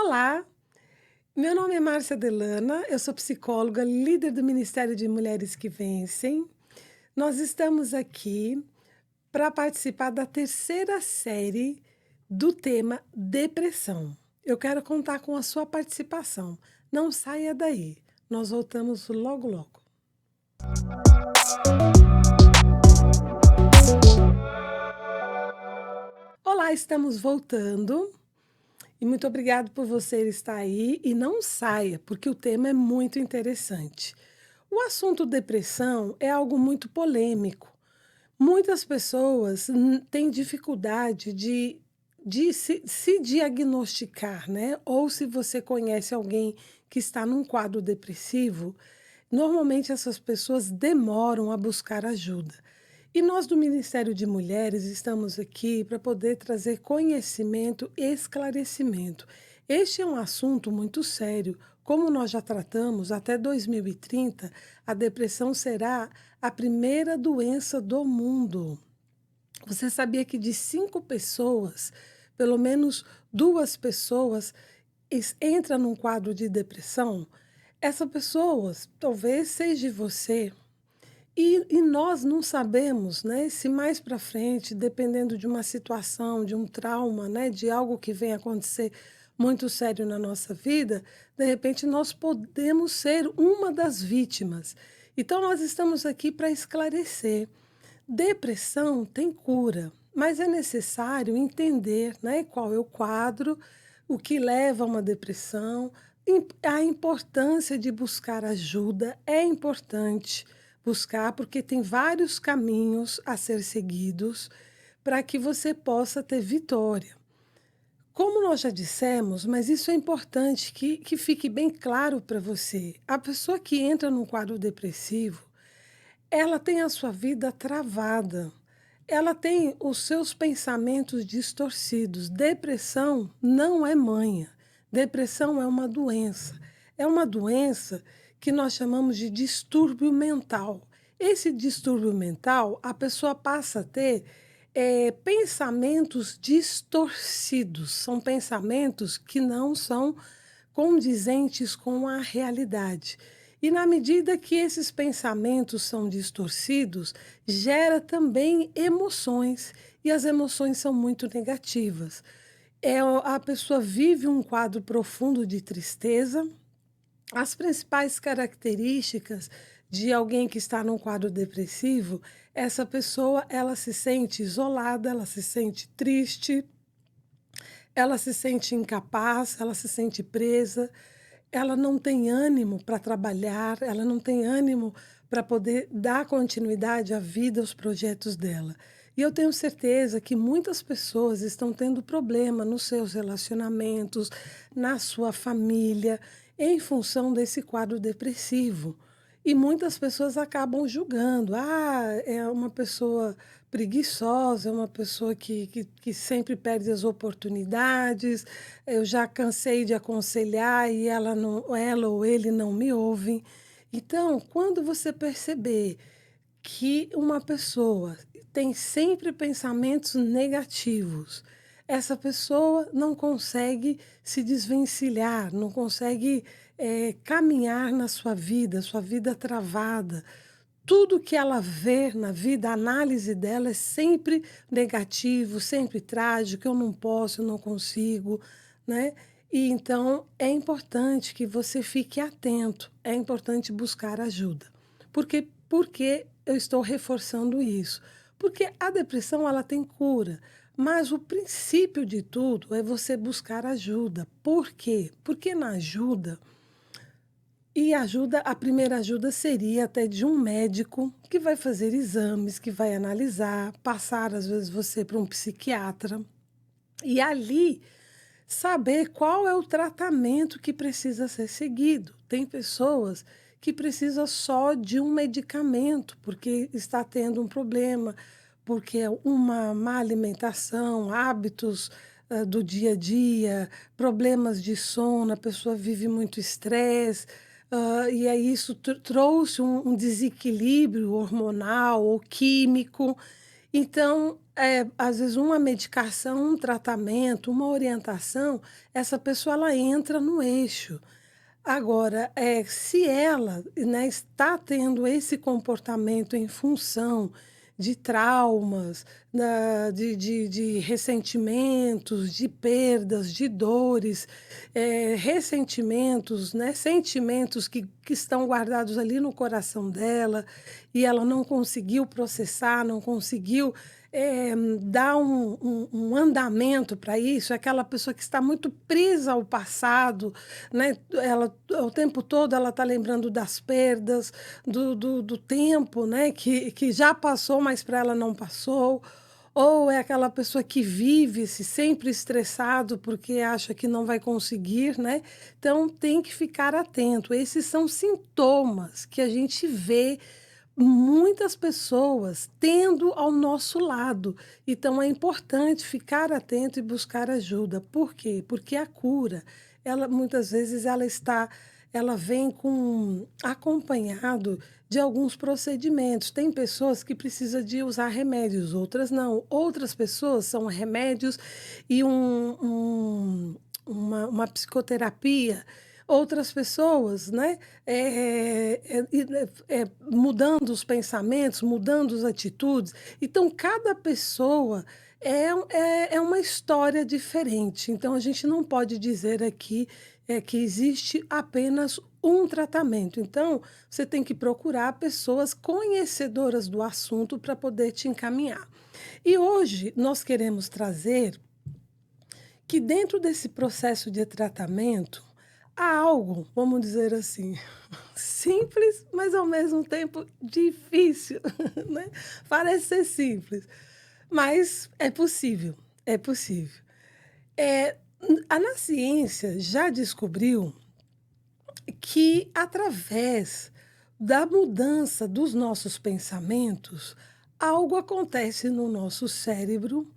Olá, meu nome é Márcia Delana, eu sou psicóloga, líder do Ministério de Mulheres que Vencem. Nós estamos aqui para participar da terceira série do tema depressão. Eu quero contar com a sua participação. Não saia daí, nós voltamos logo logo. Olá, estamos voltando. E muito obrigado por você estar aí e não saia, porque o tema é muito interessante. O assunto depressão é algo muito polêmico. Muitas pessoas têm dificuldade de se diagnosticar, né? Ou se você conhece alguém que está num quadro depressivo, normalmente essas pessoas demoram a buscar ajuda. E nós do Ministério de Mulheres estamos aqui para poder trazer conhecimento e esclarecimento. Este é um assunto muito sério. Como nós já tratamos, até 2030, a depressão será a primeira doença do mundo. Você sabia que de 5 pessoas, pelo menos 2 pessoas entram num quadro de depressão? Essa pessoa talvez seja você. E nós não sabemos, né, se mais para frente, dependendo de uma situação, de um trauma, né, de algo que vem acontecer muito sério na nossa vida, de repente nós podemos ser uma das vítimas. Então nós estamos aqui para esclarecer. Depressão tem cura, mas é necessário entender, né, qual é o quadro, o que leva a uma depressão, a importância de buscar ajuda é importante buscar, porque tem vários caminhos a ser seguidos para que você possa ter vitória. Como nós já dissemos, mas isso é importante que fique bem claro para você. A pessoa que entra num quadro depressivo, ela tem a sua vida travada, ela tem os seus pensamentos distorcidos. Depressão não é manha, depressão é uma doença. É uma doença que nós chamamos de distúrbio mental. Esse distúrbio mental, a pessoa passa a ter pensamentos distorcidos, são pensamentos que não são condizentes com a realidade. E na medida que esses pensamentos são distorcidos, gera também emoções, e as emoções são muito negativas. A pessoa vive um quadro profundo de tristeza. As principais características de alguém que está num quadro depressivo, essa pessoa, ela se sente isolada, ela se sente triste, ela se sente incapaz, ela se sente presa, ela não tem ânimo para trabalhar, ela não tem ânimo para poder dar continuidade à vida, aos projetos dela. E eu tenho certeza que muitas pessoas estão tendo problema nos seus relacionamentos, na sua família, em função desse quadro depressivo. E muitas pessoas acabam julgando. Ah, é uma pessoa preguiçosa, é uma pessoa que sempre perde as oportunidades. Eu já cansei de aconselhar e ela ou ele não me ouvem. Então, quando você perceber que uma pessoa tem sempre pensamentos negativos, essa pessoa não consegue se desvencilhar, não consegue caminhar na sua vida travada. Tudo que ela vê na vida, a análise dela é sempre negativo, sempre trágico, eu não posso, eu não consigo, né? E então é importante que você fique atento, é importante buscar ajuda. Por que eu estou reforçando isso? Porque a depressão ela tem cura, mas o princípio de tudo é você buscar ajuda. Por quê? Porque na ajuda a primeira ajuda seria até de um médico que vai fazer exames, que vai analisar, passar às vezes você para um psiquiatra e ali saber qual é o tratamento que precisa ser seguido. Tem pessoas que precisam só de um medicamento porque está tendo um problema, porque é uma má alimentação, hábitos do dia a dia, problemas de sono, a pessoa vive muito estresse, e aí isso trouxe um desequilíbrio hormonal ou químico. Então, às vezes uma medicação, um tratamento, uma orientação, essa pessoa ela entra no eixo. Agora, se ela, né, está tendo esse comportamento em função de traumas, de ressentimentos, de perdas, de dores, ressentimentos, né, sentimentos que estão guardados ali no coração dela, e ela não conseguiu processar, não conseguiu, dar um andamento para isso, é aquela pessoa que está muito presa ao passado, né, ela o tempo todo ela está lembrando das perdas, do tempo, né, que já passou, mas para ela não passou, ou é aquela pessoa que vive-se sempre estressado porque acha que não vai conseguir, né. Então tem que ficar atento, esses são sintomas que a gente vê muitas pessoas tendo ao nosso lado. Então é importante ficar atento e buscar ajuda. Por quê? Porque a cura, ela muitas vezes ela vem com acompanhado de alguns procedimentos. Tem pessoas que precisam de usar remédios, outras não. Outras pessoas são remédios e uma psicoterapia. Outras pessoas, né, mudando os pensamentos, mudando as atitudes. Então, cada pessoa é uma história diferente. Então, a gente não pode dizer aqui que existe apenas um tratamento. Então, você tem que procurar pessoas conhecedoras do assunto para poder te encaminhar. E hoje nós queremos trazer que dentro desse processo de tratamento há algo, vamos dizer assim, simples, mas ao mesmo tempo difícil, né? Parece ser simples, mas é possível, é possível. Na ciência já descobriu que através da mudança dos nossos pensamentos, algo acontece no nosso cérebro,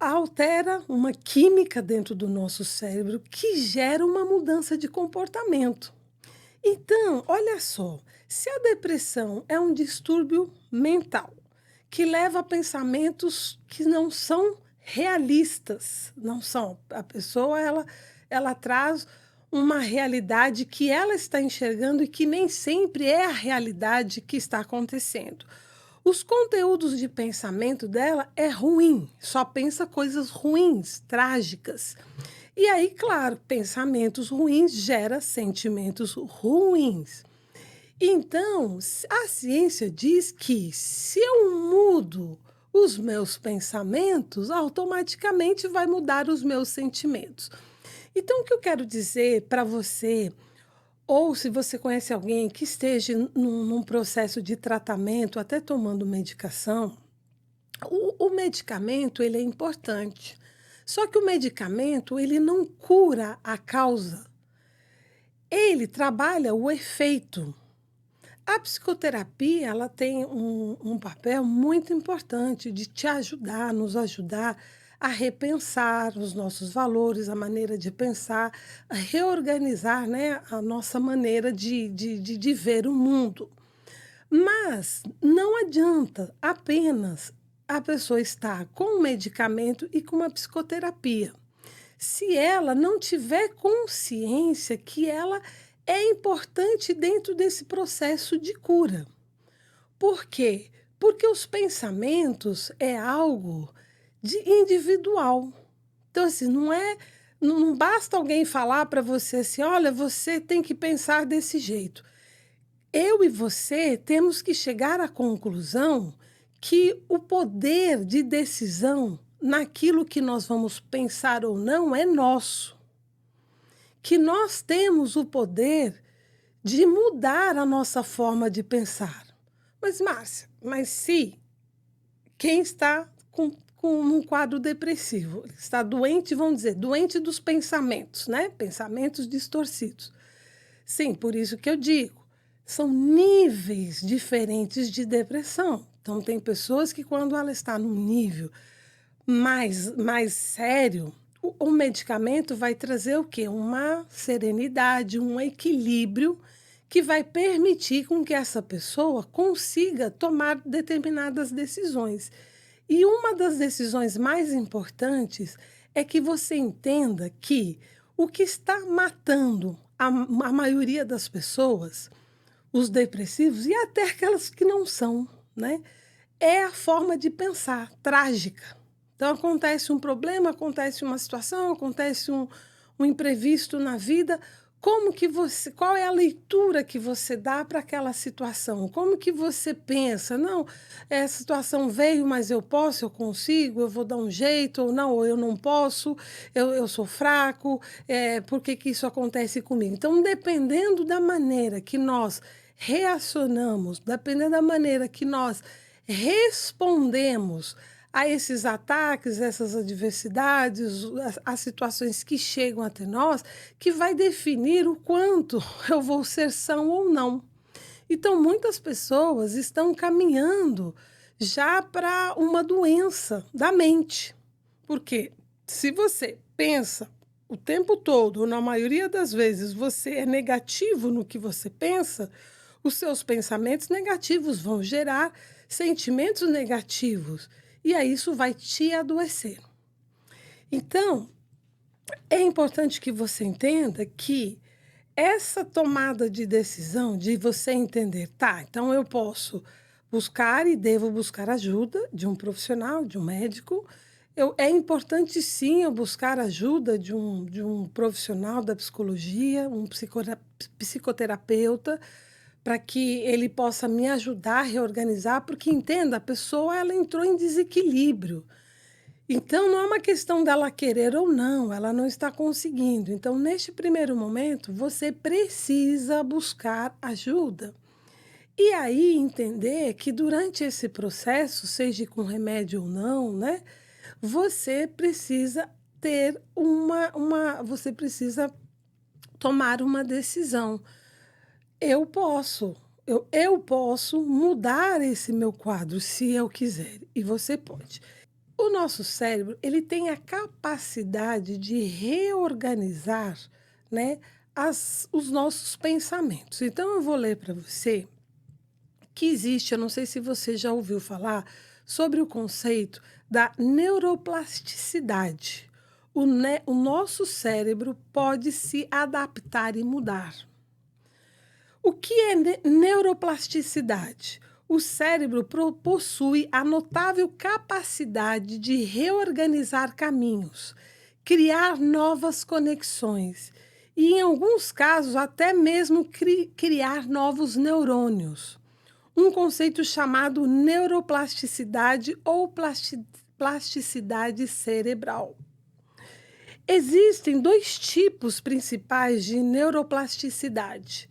altera uma química dentro do nosso cérebro que gera uma mudança de comportamento. Então, olha só, se a depressão é um distúrbio mental que leva a pensamentos que não são realistas, não são. A pessoa ela traz uma realidade que ela está enxergando e que nem sempre é a realidade que está acontecendo. Os conteúdos de pensamento dela é ruim, só pensa coisas ruins, trágicas. E aí, claro, pensamentos ruins gera sentimentos ruins. Então, a ciência diz que se eu mudo os meus pensamentos, automaticamente vai mudar os meus sentimentos. Então, o que eu quero dizer para você, ou se você conhece alguém que esteja num processo de tratamento, até tomando medicação, o medicamento ele é importante. Só que o medicamento ele não cura a causa, ele trabalha o efeito. A psicoterapia, ela tem um papel muito importante de te ajudar, nos ajudar a repensar os nossos valores, a maneira de pensar, a reorganizar, né, a nossa maneira de ver o mundo. Mas não adianta apenas a pessoa estar com um medicamento e com uma psicoterapia. Se ela não tiver consciência que ela é importante dentro desse processo de cura. Por quê? Porque os pensamentos é algo de individual. Então, assim, não basta alguém falar para você assim: olha, você tem que pensar desse jeito. Eu e você temos que chegar à conclusão que o poder de decisão naquilo que nós vamos pensar ou não é nosso. Que nós temos o poder de mudar a nossa forma de pensar. Mas, Márcia, mas se quem está com um quadro depressivo, está doente, vamos dizer, doente dos pensamentos, né? Pensamentos distorcidos. Sim, por isso que eu digo, são níveis diferentes de depressão. Então, tem pessoas que quando ela está num nível mais sério, o medicamento vai trazer o quê? Uma serenidade, um equilíbrio que vai permitir com que essa pessoa consiga tomar determinadas decisões. E uma das decisões mais importantes é que você entenda que o que está matando a maioria das pessoas, os depressivos e até aquelas que não são, né, é a forma de pensar trágica. Então acontece um problema, acontece uma situação, acontece um imprevisto na vida. Como que você, qual é a leitura que você dá para aquela situação? Como que você pensa? Não, essa situação veio, mas eu posso, eu consigo, eu vou dar um jeito, ou não, ou eu não posso, eu sou fraco, por que que isso acontece comigo? Então, dependendo da maneira que nós reacionamos, dependendo da maneira que nós respondemos a esses ataques, essas adversidades, as situações que chegam até nós, que vai definir o quanto eu vou ser são ou não. Então, muitas pessoas estão caminhando já para uma doença da mente. Porque se você pensa o tempo todo, ou na maioria das vezes, você é negativo no que você pensa, os seus pensamentos negativos vão gerar sentimentos negativos. E aí isso vai te adoecer. Então, é importante que você entenda que essa tomada de decisão, de você entender, tá, então eu posso buscar e devo buscar ajuda de um profissional, de um médico. É importante sim eu buscar ajuda de um profissional da psicologia, um psicoterapeuta, para que ele possa me ajudar a reorganizar, porque entenda, a pessoa ela entrou em desequilíbrio. Então, não é uma questão dela querer ou não, ela não está conseguindo. Então, neste primeiro momento, você precisa buscar ajuda. E aí entender que durante esse processo, seja com remédio ou não, né, você precisa ter você precisa tomar uma decisão. Eu posso, eu posso mudar esse meu quadro se eu quiser, e você pode. O nosso cérebro, ele tem a capacidade de reorganizar, né, os nossos pensamentos. Então, eu vou ler para você que existe, eu não sei se você já ouviu falar sobre o conceito da neuroplasticidade. O nosso cérebro pode se adaptar e mudar. O que é neuroplasticidade? O cérebro possui a notável capacidade de reorganizar caminhos, criar novas conexões e, em alguns casos, até mesmo criar novos neurônios. Um conceito chamado neuroplasticidade ou plasticidade cerebral. Existem dois tipos principais de neuroplasticidade: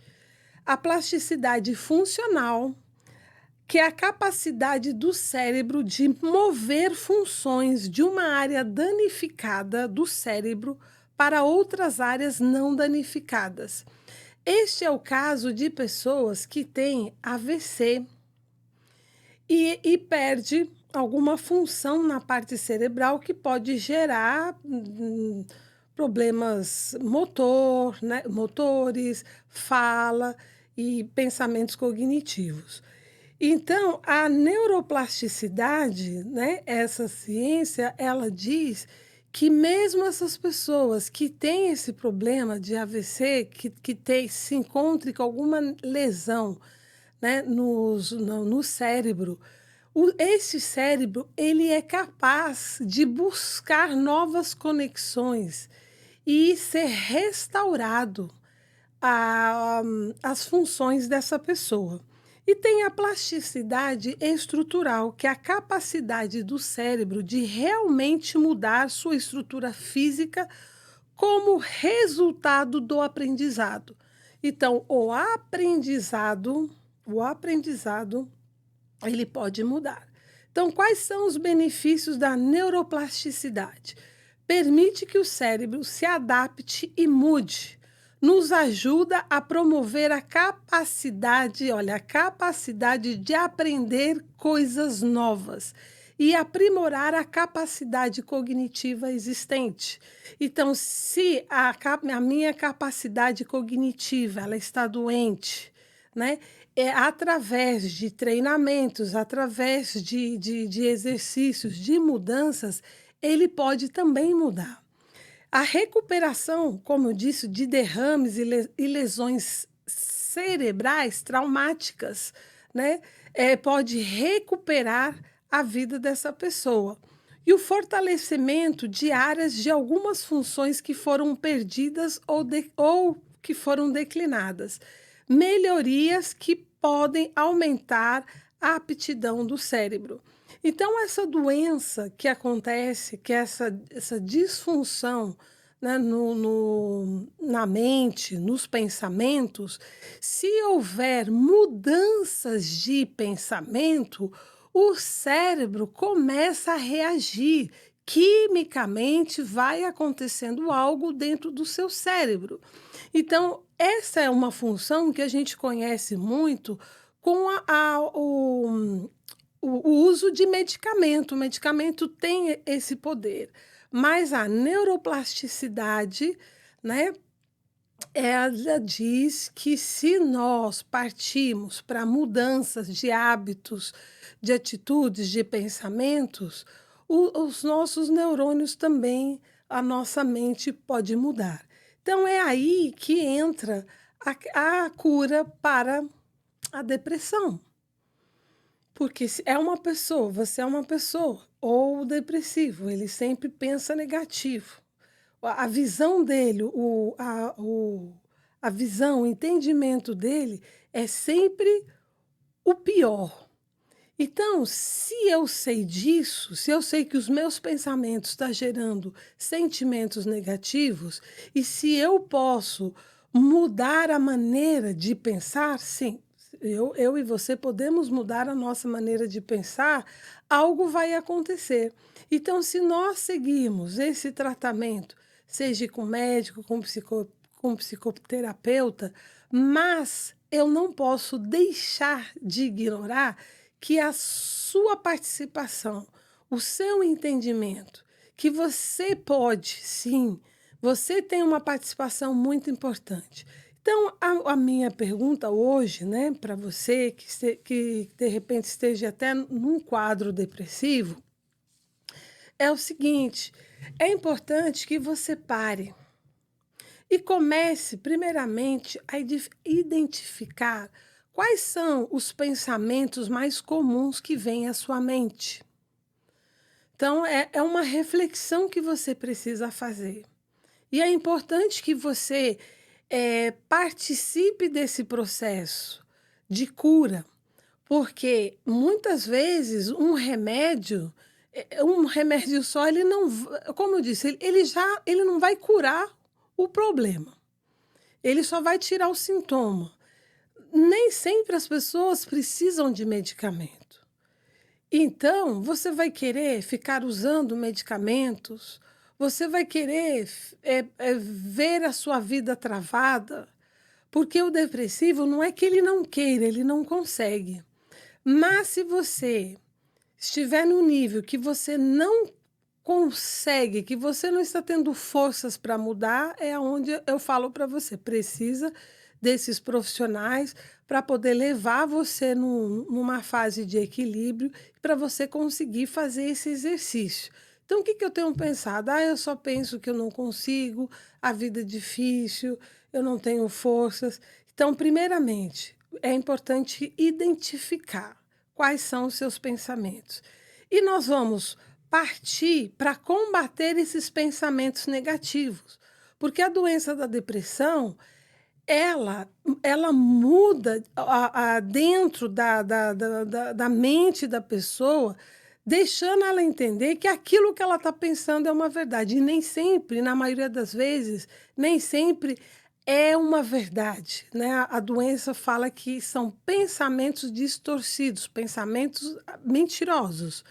a plasticidade funcional, que é a capacidade do cérebro de mover funções de uma área danificada do cérebro para outras áreas não danificadas. Este é o caso de pessoas que têm AVC e perde alguma função na parte cerebral que pode gerar problemas né, motores, fala e pensamentos cognitivos. Então, a neuroplasticidade, né, essa ciência, ela diz que mesmo essas pessoas que têm esse problema de AVC, se encontre com alguma lesão, né, no cérebro, esse cérebro ele é capaz de buscar novas conexões e ser restaurado as funções dessa pessoa. E tem a plasticidade estrutural, que é a capacidade do cérebro de realmente mudar sua estrutura física como resultado do aprendizado. Então, o aprendizado, ele pode mudar. Então, quais são os benefícios da neuroplasticidade? Permite que o cérebro se adapte e mude. Nos ajuda a promover a capacidade de aprender coisas novas e aprimorar a capacidade cognitiva existente. Então, se a minha capacidade cognitiva ela está doente, né, é através de treinamentos, através de exercícios, de mudanças, ele pode também mudar. A recuperação, como eu disse, de derrames e lesões cerebrais traumáticas, né, pode recuperar a vida dessa pessoa. E o fortalecimento de áreas de algumas funções que foram perdidas ou que foram declinadas. Melhorias que podem aumentar a aptidão do cérebro. Então, essa doença que acontece, que é essa disfunção, né, na mente, nos pensamentos, se houver mudanças de pensamento, o cérebro começa a reagir. Quimicamente vai acontecendo algo dentro do seu cérebro. Então, essa é uma função que a gente conhece muito com o uso de medicamento. O medicamento tem esse poder, mas a neuroplasticidade, né, ela diz que se nós partimos para mudanças de hábitos, de atitudes, de pensamentos, os nossos neurônios também, a nossa mente pode mudar. Então é aí que entra a cura para a depressão. Porque se é uma pessoa, você é uma pessoa, ou o depressivo, ele sempre pensa negativo. A visão dele, a visão, o entendimento dele é sempre o pior. Então, se eu sei disso, se eu sei que os meus pensamentos estão gerando sentimentos negativos, e se eu posso mudar a maneira de pensar, sim, eu e você podemos mudar a nossa maneira de pensar, algo vai acontecer. Então, se nós seguirmos esse tratamento, seja com médico, com psicoterapeuta, mas eu não posso deixar de ignorar que a sua participação, o seu entendimento, que você pode, sim, você tem uma participação muito importante. Então, a minha pergunta hoje, né, para você que de repente esteja até num quadro depressivo, é o seguinte: é importante que você pare e comece, primeiramente, a identificar quais são os pensamentos mais comuns que vêm à sua mente. Então, é uma reflexão que você precisa fazer. E é importante que você participe desse processo de cura, porque muitas vezes um remédio só, ele não, como eu disse, ele não vai curar o problema. Ele só vai tirar o sintoma. Nem sempre as pessoas precisam de medicamento. Então, você vai querer ficar usando medicamentos, você vai querer ver a sua vida travada, porque o depressivo não é que ele não queira, ele não consegue. Mas se você estiver no nível que você não consegue, que você não está tendo forças para mudar, é onde eu falo para você, precisa desses profissionais para poder levar você numa fase de equilíbrio, para você conseguir fazer esse exercício. Então, o que eu tenho pensado? Eu só penso que eu não consigo, a vida é difícil, eu não tenho forças. Então, primeiramente, é importante identificar quais são os seus pensamentos. E nós vamos partir para combater esses pensamentos negativos, porque a doença da depressão, ela muda dentro da mente da pessoa, deixando ela entender que aquilo que ela está pensando é uma verdade. E nem sempre, na maioria das vezes, nem sempre é uma verdade, né? A doença fala que são pensamentos distorcidos, pensamentos mentirosos.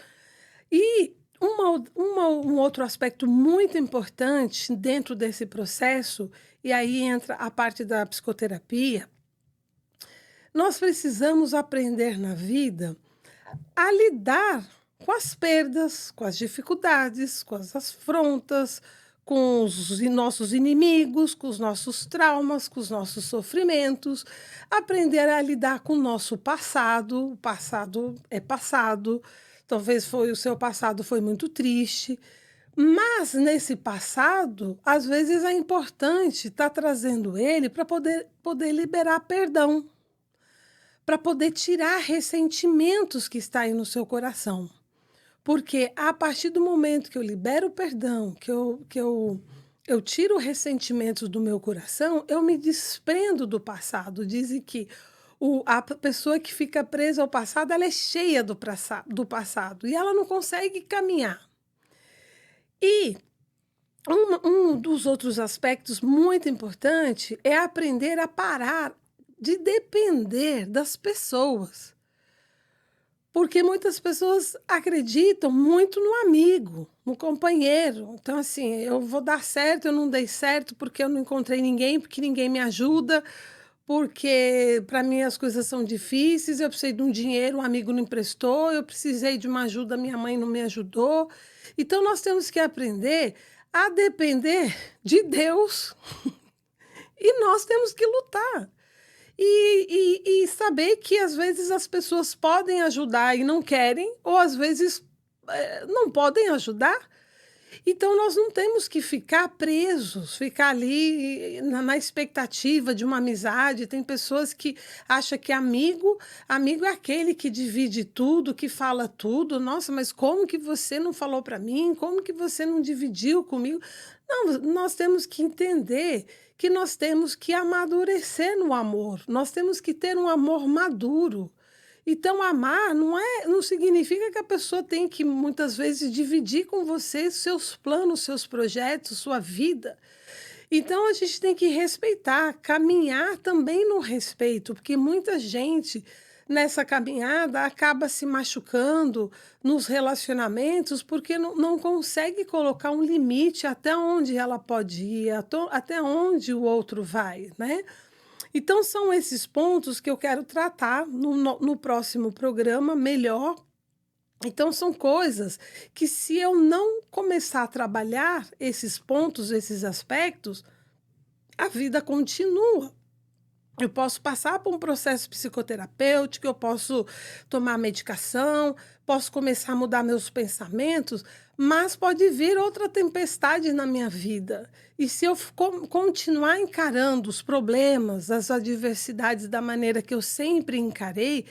E um outro aspecto muito importante dentro desse processo, e aí entra a parte da psicoterapia, nós precisamos aprender na vida a lidar com as perdas, com as dificuldades, com as afrontas, com os nossos inimigos, com os nossos traumas, com os nossos sofrimentos, aprender a lidar com o nosso passado. O passado é passado, talvez foi o seu passado foi muito triste, mas nesse passado, às vezes é importante estar trazendo ele para poder liberar perdão, para poder tirar ressentimentos que está aí no seu coração. Porque a partir do momento que eu libero o perdão, que eu tiro ressentimentos do meu coração, eu me desprendo do passado. Dizem que a pessoa que fica presa ao passado, ela é cheia do passado e ela não consegue caminhar. E um dos outros aspectos muito importante é aprender a parar de depender das pessoas. Porque muitas pessoas acreditam muito no amigo, no companheiro. Então, assim, eu vou dar certo, eu não dei certo porque eu não encontrei ninguém, porque ninguém me ajuda, porque para mim as coisas são difíceis, eu precisei de um dinheiro, um amigo não emprestou, eu precisei de uma ajuda, minha mãe não me ajudou. Então, nós temos que aprender a depender de Deus e nós temos que lutar. E saber que às vezes as pessoas podem ajudar e não querem, ou às vezes não podem ajudar. Então nós não temos que ficar presos, ficar ali na expectativa de uma amizade. Tem pessoas que acham que amigo é aquele que divide tudo, que fala tudo. Nossa, mas como que você não falou para mim? Como que você não dividiu comigo? Não, nós temos que entender que nós temos que amadurecer no amor. Nós temos que ter um amor maduro. Então, amar não significa que a pessoa tem que, muitas vezes, dividir com você seus planos, seus projetos, sua vida. Então, a gente tem que respeitar, caminhar também no respeito, porque muita gente nessa caminhada acaba se machucando nos relacionamentos porque não consegue colocar um limite até onde ela pode ir, até onde o outro vai, né? Então, são esses pontos que eu quero tratar no próximo programa melhor. Então, são coisas que, se eu não começar a trabalhar esses pontos, esses aspectos, a vida continua. Eu posso passar por um processo psicoterapêutico, eu posso tomar medicação, posso começar a mudar meus pensamentos, mas pode vir outra tempestade na minha vida. E se eu continuar encarando os problemas, as adversidades da maneira que eu sempre encarei,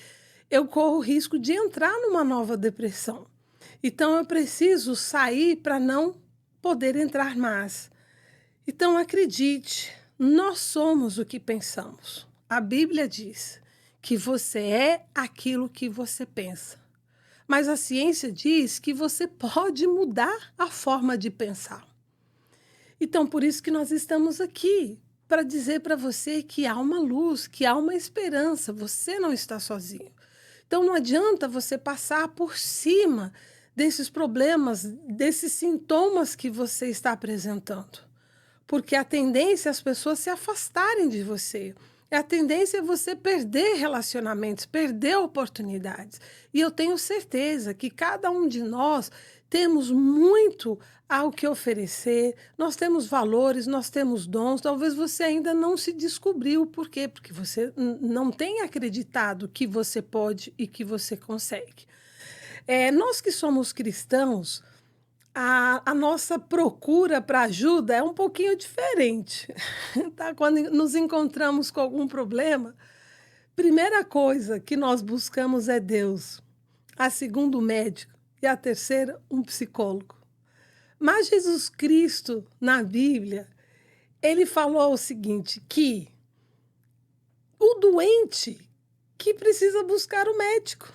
eu corro o risco de entrar numa nova depressão. Então eu preciso sair para não poder entrar mais. Então, acredite, nós somos o que pensamos. A Bíblia diz que você é aquilo que você pensa. Mas a ciência diz que você pode mudar a forma de pensar. Então, por isso que nós estamos aqui, para dizer para você que há uma luz, que há uma esperança, você não está sozinho. Então, não adianta você passar por cima desses problemas, desses sintomas que você está apresentando. Porque a tendência é as pessoas se afastarem de você. A tendência é você perder relacionamentos, perder oportunidades. E eu tenho certeza que cada um de nós temos muito ao que oferecer, nós temos valores, nós temos dons. Talvez você ainda não se descobriu. Por quê? Porque você não tem acreditado que você pode e que você consegue. Nós que somos cristãos, a nossa procura para ajuda é um pouquinho diferente, tá? Quando nos encontramos com algum problema, primeira coisa que nós buscamos é Deus, a segunda o médico e a terceira um psicólogo. Mas Jesus Cristo, na Bíblia, ele falou o seguinte, que o doente que precisa buscar o médico.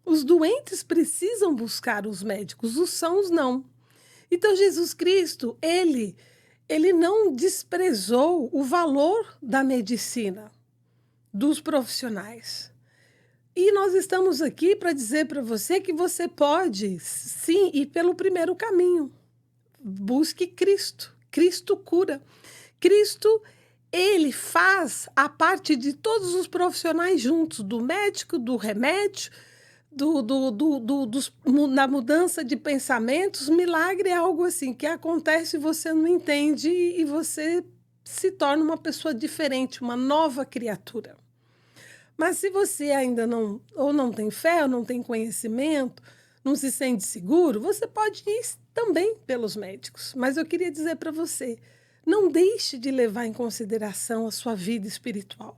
Os doentes precisam buscar os médicos, os sãos não. Então, Jesus Cristo, ele não desprezou o valor da medicina, dos profissionais. E nós estamos aqui para dizer para você que você pode, sim, ir pelo primeiro caminho. Busque Cristo. Cristo cura. Cristo, ele faz a parte de todos os profissionais juntos, do médico, do remédio, na mudança de pensamentos, milagre é algo assim que acontece e você não entende e você se torna uma pessoa diferente, uma nova criatura. Mas se você ainda não tem fé, ou não tem conhecimento, não se sente seguro, você pode ir também pelos médicos. Mas eu queria dizer para você, não deixe de levar em consideração a sua vida espiritual.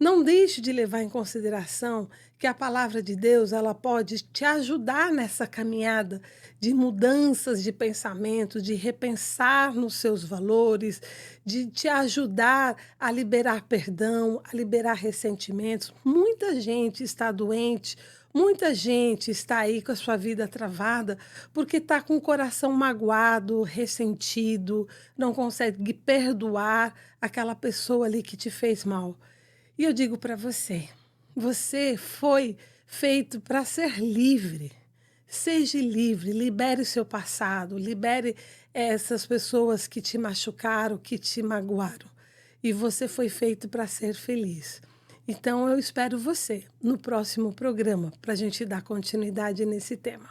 Não deixe de levar em consideração que a palavra de Deus, ela pode te ajudar nessa caminhada de mudanças de pensamento, de repensar nos seus valores, de te ajudar a liberar perdão, a liberar ressentimentos. Muita gente está doente, muita gente está aí com a sua vida travada porque está com o coração magoado, ressentido, não consegue perdoar aquela pessoa ali que te fez mal. E eu digo para você, você foi feito para ser livre. Seja livre, libere o seu passado, libere essas pessoas que te machucaram, que te magoaram. E você foi feito para ser feliz. Então eu espero você no próximo programa para a gente dar continuidade nesse tema.